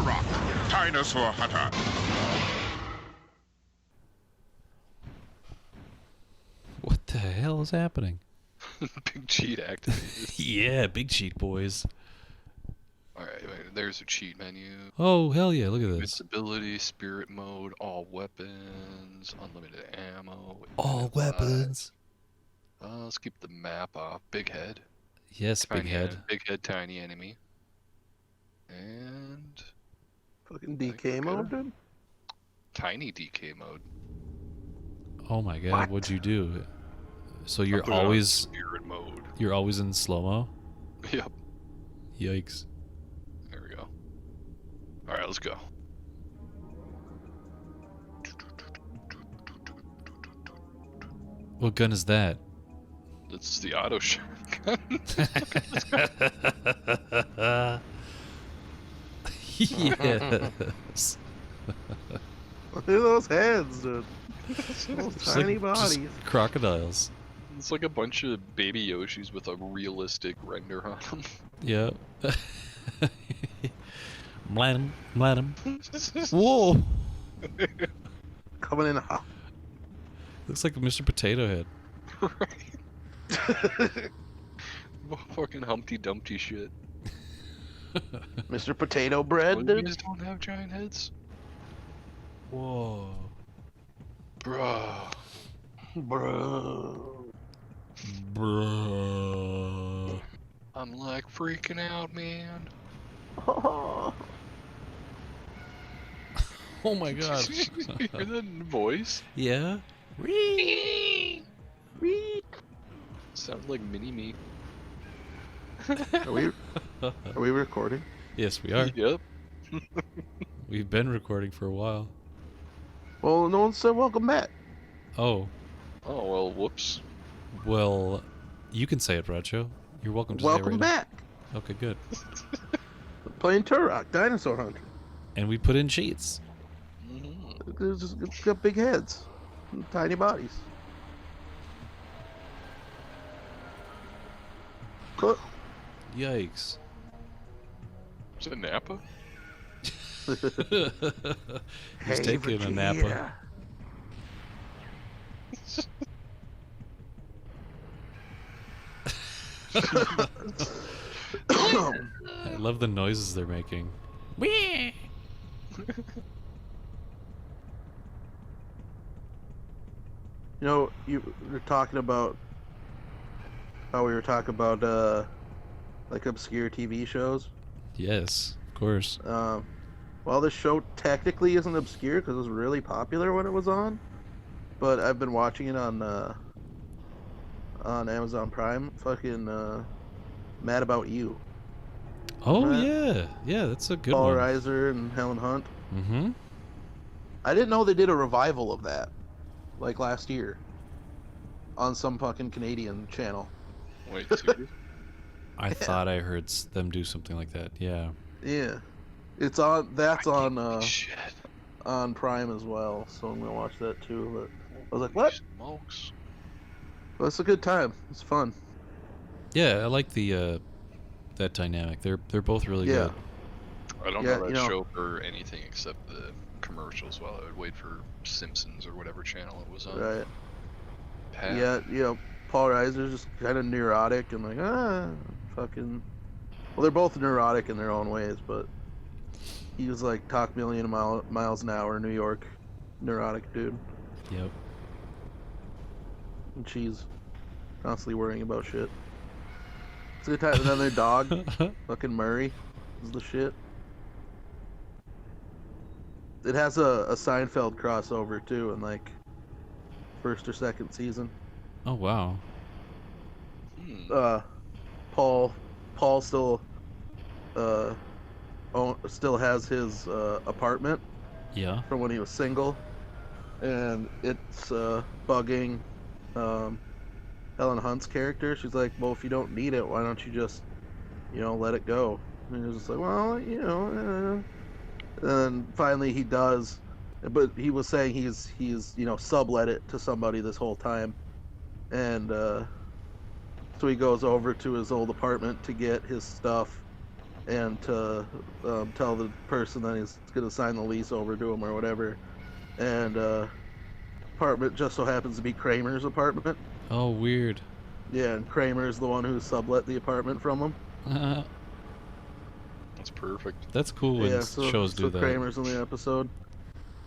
Turok, Dinosaur Hunter. What the hell is happening? Big cheat activated. Yeah, big cheat boys. Alright, there's a cheat menu. Oh, hell yeah, look at this. Invincibility, spirit mode, all weapons, unlimited ammo. All weapons. Let's keep the map off. Big head. Yes, big head. Big head, tiny enemy. And... Fucking DK mode, dude? Tiny DK mode. Oh my god, what'd you do? So you're Put it on always... spirit mode. You're always in slow-mo? Yep. Yikes. There we go. Alright, let's go. What gun is that? It's the auto shotgun. Yes. Look at those heads, dude. Those tiny like just bodies. crocodiles. It's like a bunch of baby Yoshis with a realistic render on them. Yeah. Blam, blam. Whoa! Coming in hot. Looks like Mr. Potato Head. Right. Fucking Humpty Dumpty shit. Mr. Potato Bread, You dude. guys don't have giant heads? Whoa. Bruh. Bro. Bruh. I'm like freaking out, man. Oh. Oh my god. You hear that voice? Yeah? Sounds like Mini-Me. Are we recording? Yes, we are. Yep. We've been recording for a while. Well, no one said welcome back. Oh, Oh, well, whoops. well, you can say it, Bracho. You're welcome to say it Welcome right back. now. Okay, good. Playing Turok, Dinosaur Hunter. And we put in cheats. It's got big heads, and tiny bodies. Look. Yikes. Is it Napa? He's taking a Napa. I love the noises they're making. Whee! You know, you were talking about how we were talking about like obscure TV shows. Yes, of course. Well, this show technically isn't obscure because it was really popular when it was on, but I've been watching it on Amazon Prime. Fucking Mad About You. Oh Right. yeah, that's a good Paul one. Reiser and Helen Hunt. Mm-hmm. I didn't know they did a revival of that, like last year, on some fucking Canadian channel. Wait, serious? I thought I heard them do something like that. Yeah. Yeah, it's on. That's on Shit. on Prime as well. So I'm gonna watch that too. But I was like, what? Smokes. Well, it's a good time. It's fun. Yeah, I like the that dynamic. They're both really Yeah. good. I don't Yeah, know that you know- show for anything except the commercials while I would wait for Simpsons or whatever channel it was on. Right. Pat. Yeah, you know, Paul Reiser's just kind of neurotic and like, fucking. Well, they're both neurotic in their own ways, but he was like talk million miles an hour, New York, neurotic dude. Yep. And she's constantly worrying about shit. It's a good time. And then their dog, fucking Murray, is the shit. It has a Seinfeld crossover too, in like first or second season. Oh wow. Hmm. Paul still still has his apartment Yeah. from when he was single, and it's bugging Helen Hunt's character. She's like, well, if you don't need it, why don't you just, let it go? And he's just like, well, and then finally he does, but he was saying he's sublet it to somebody this whole time, and so he goes over to his old apartment to get his stuff, and to tell the person that he's going to sign the lease over to him or whatever. And apartment just so happens to be Kramer's apartment. Oh, weird. Yeah, and Kramer's the one who sublet the apartment from him. That's perfect. That's cool when Yeah, shows do so that. Kramer's in the episode.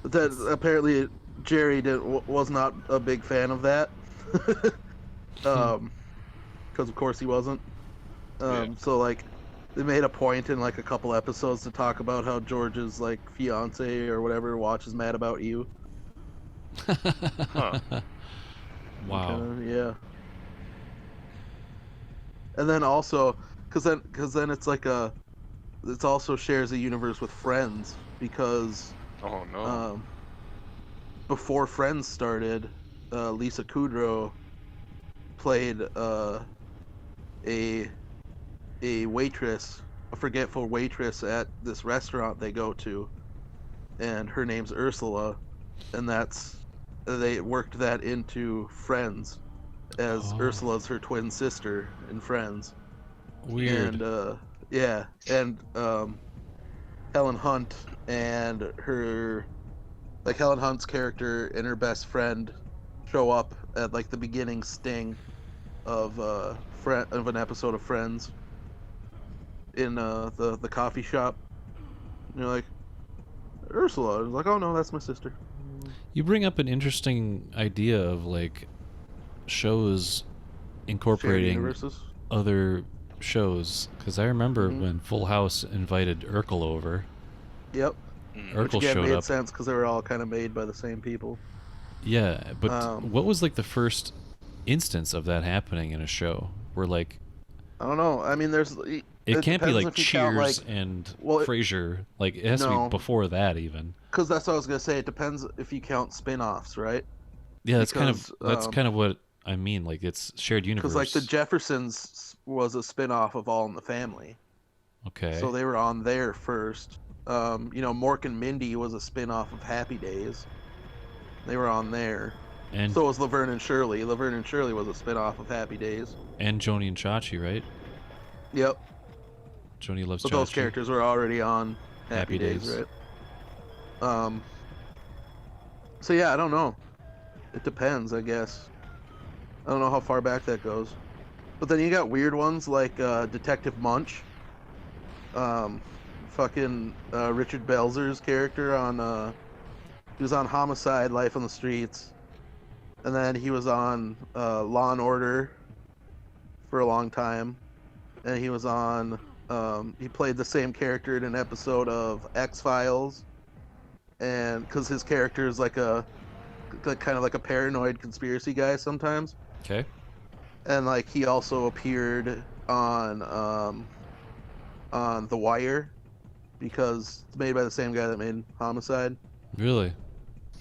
But that apparently Jerry was not a big fan of that. Because of course he wasn't. So like, they made a point in like a couple episodes to talk about how George's like fiance or whatever watches Mad About You. Huh. Wow. Yeah. And then also, cause then it's like it also shares a universe with Friends because Oh no. before Friends started, Lisa Kudrow played a waitress, a forgetful waitress at this restaurant they go to, and her name's Ursula, and they worked that into Friends, as Ursula's her twin sister in Friends. Weird. And yeah, and Helen Hunt and Helen Hunt's character and her best friend show up at like the beginning sting of an episode of Friends in the coffee shop. And you're like, Ursula. I was like, oh no, that's my sister. You bring up an interesting idea of like shows Shared incorporating universes. other shows, because I remember when Full House invited Urkel over. Yep. Mm. Urkel Which again showed made up. sense because they were all kind of made by the same people. Yeah, but what was like the first instance of that happening in a show? Where like I don't know. I mean, it can't be depends like if you count, Cheers like, and well, Frasier. Like it has to no. be before that even. because that's what I was gonna say. It depends if you count spin-offs, right? Yeah, that's Because, kind of what I mean. Like it's shared universe. Because like the Jeffersons was a spin-off of All in the Family, Okay. so they were on there first. Mork and Mindy was a spin-off of Happy Days. They were on there. And So was Laverne and Shirley. Laverne and Shirley was a spin-off of Happy Days. and Joni and Chachi, right? Yep. Joni loves But Chachi. those characters were already on Happy Happy Days, Days. right? So yeah, I don't know. It depends, I guess. I don't know how far back that goes. But then you got weird ones like Detective Munch. Richard Belzer's character on he was on Homicide, Life on the Streets. And then he was on Law and Order for a long time. And he was on he played the same character in an episode of X-Files. And because his character is like kind of like a paranoid conspiracy guy sometimes. Okay. And like he also appeared on The Wire because it's made by the same guy that made Homicide. Really?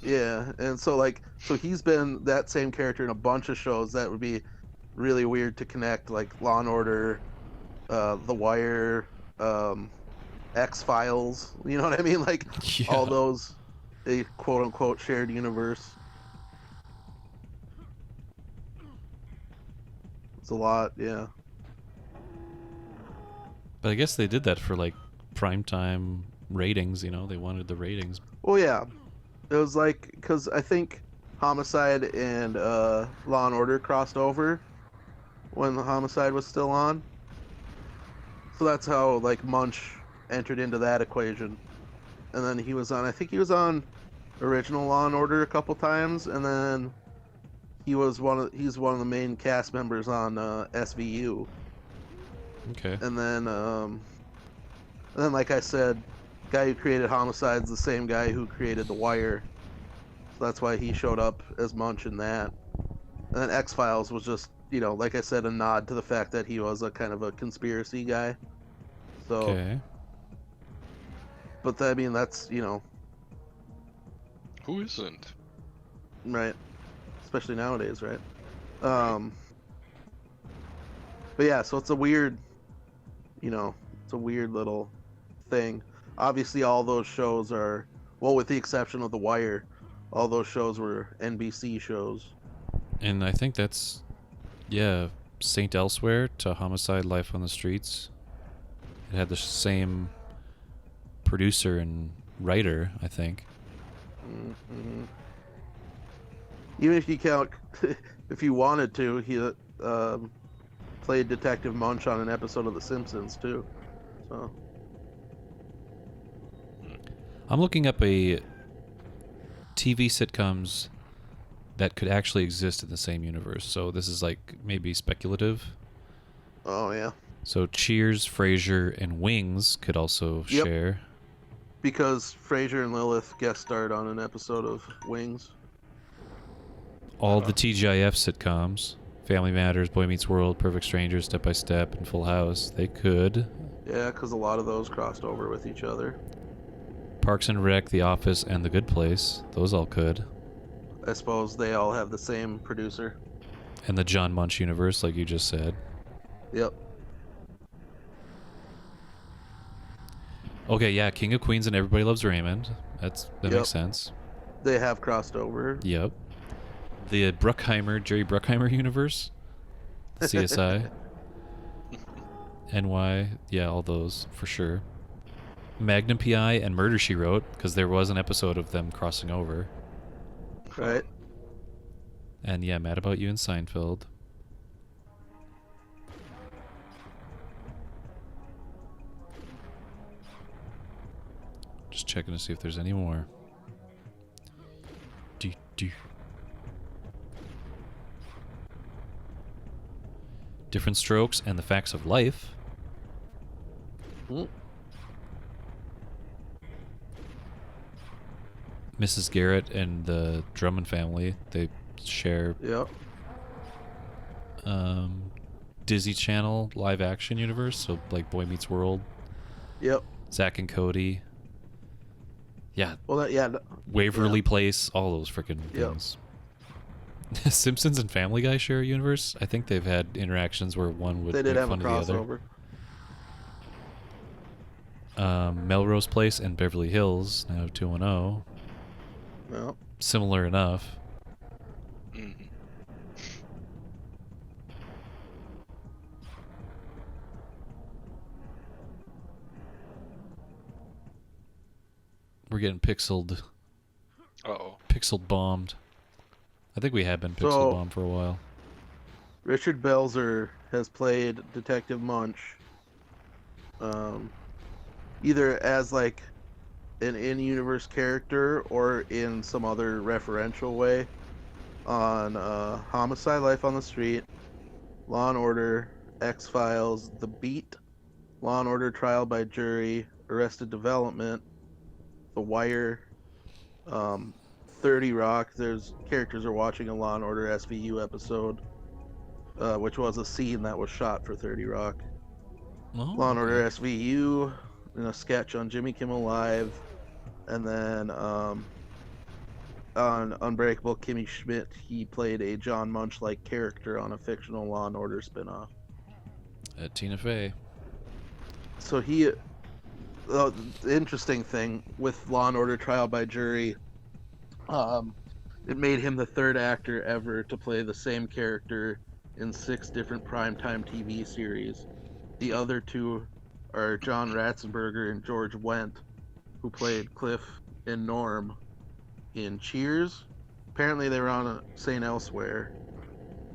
Yeah, and so he's been that same character in a bunch of shows that would be really weird to connect, like Law and Order, The Wire, X-Files. You know what I mean? Like Yeah. all those, a quote unquote shared universe. It's a lot, yeah. But I guess they did that for like primetime ratings. They wanted the ratings. Well, yeah. It was like, because I think Homicide and Law and Order crossed over when the Homicide was still on. So that's how like Munch entered into that equation. And then I think he was on original Law and Order a couple times, and then he's one of the main cast members on SVU. Okay. And then like I said, guy who created Homicide's the same guy who created The Wire. So that's why he showed up as Munch in that. And then X-Files was just, like I said, a nod to the fact that he was a kind of a conspiracy guy. So, Okay. but I mean, that's, Who isn't? right. Especially nowadays, right? But yeah, so it's a weird little thing. Obviously, all those shows are, well, with the exception of The Wire, all those shows were NBC shows. And I think that's, yeah, Saint Elsewhere to Homicide, Life on the Streets. It had the same producer and writer, I think. Mm-hmm. Even if you count, if you wanted to, he played Detective Munch on an episode of The Simpsons too. So I'm looking up a TV sitcoms that could actually exist in the same universe. So this is like maybe speculative. oh yeah, So Cheers, Frasier, and Wings could also Yep. share. because Frasier and Lilith guest starred on an episode of Wings. All the TGIF sitcoms, Family Matters, Boy Meets World, Perfect Strangers, Step by Step, and Full House, they could. Yeah, because a lot of those crossed over with each other. Parks and Rec, The Office, and The Good Place, those all could. I suppose they all have the same producer. And the John Munch universe, like you just said. Yep. Okay, yeah, King of Queens and Everybody Loves Raymond. That Yep. makes sense. They have crossed over. Yep. The Jerry Bruckheimer universe. CSI. NY. Yeah, all those, for sure. Magnum PI and Murder, She Wrote, because there was an episode of them crossing over. Right. And yeah, Mad About You and Seinfeld. Just checking to see if there's any more. Different Strokes and The Facts of Life. Mm. Mrs. Garrett and the Drummond family, they share Yep. Disney Channel live action universe, so like Boy Meets World, Yep. Zack and Cody. Yeah, Well, Waverly Place, all those freaking Yep. things. Simpsons and Family Guy share a universe. I think they've had interactions where one would they did make have a fun of the other. crossover. Melrose Place and Beverly Hills, 90210. No. Similar enough. Mhm. We're getting pixeled Uh-oh. bombed. I think we have been pixel So- bombed for a while. Richard Belzer has played Detective Munch, either as like an in-universe character or in some other referential way on Homicide: Life on the Street, Law and Order, X-Files, The Beat, Law and Order: Trial by Jury, Arrested Development, The Wire, 30 Rock. There's characters are watching a Law and Order SVU episode, which was a scene that was shot for 30 Rock. Oh, Law and Order okay. SVU, in a sketch on Jimmy Kimmel Live, and then on Unbreakable Kimmy Schmidt, he played a John Munch-like character on a fictional Law and Order spinoff. At Tina Fey. So the interesting thing with Law and Order: Trial by Jury, it made him the third actor ever to play the same character in 6 different primetime TV series. The other 2 are John Ratzenberger and George Wendt, who played Cliff and Norm in Cheers. Apparently they were on a St. Elsewhere.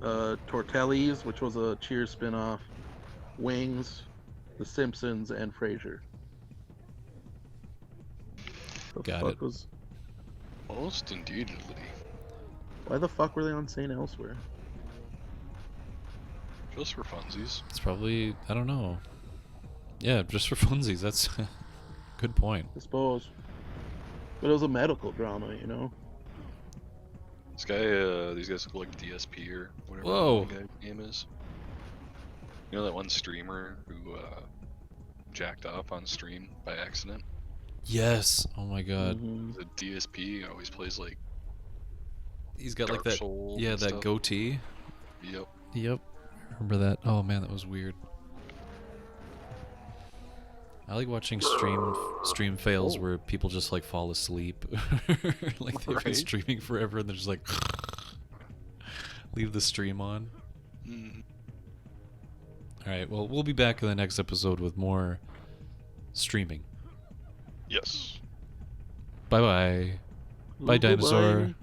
Tortelli's, which was a Cheers spinoff. Wings, The Simpsons, and Frasier. Got it. Most indeedly. Why the fuck were they on St. Elsewhere? Just for funsies. It's probably, I don't know. Yeah, just for funsies. That's good point. I suppose. But it was a medical drama, you know? This guy, these guys look like DSP or whatever Whoa. the guy's name is. You know that one streamer who jacked off on stream by accident? Yes. Oh my god. Mhm. The DSP always plays like He's got Dark like that. Souls Yeah, and that stuff. goatee. Yep. Yep. Remember that? Oh man, that was weird. I like watching stream fails Oh. where people just like fall asleep. Like they've been Right. streaming forever and they're just like leave the stream on. Mm. All right, well, we'll be back in the next episode with more streaming. Yes. Bye bye. Bye, dinosaur. Goodbye.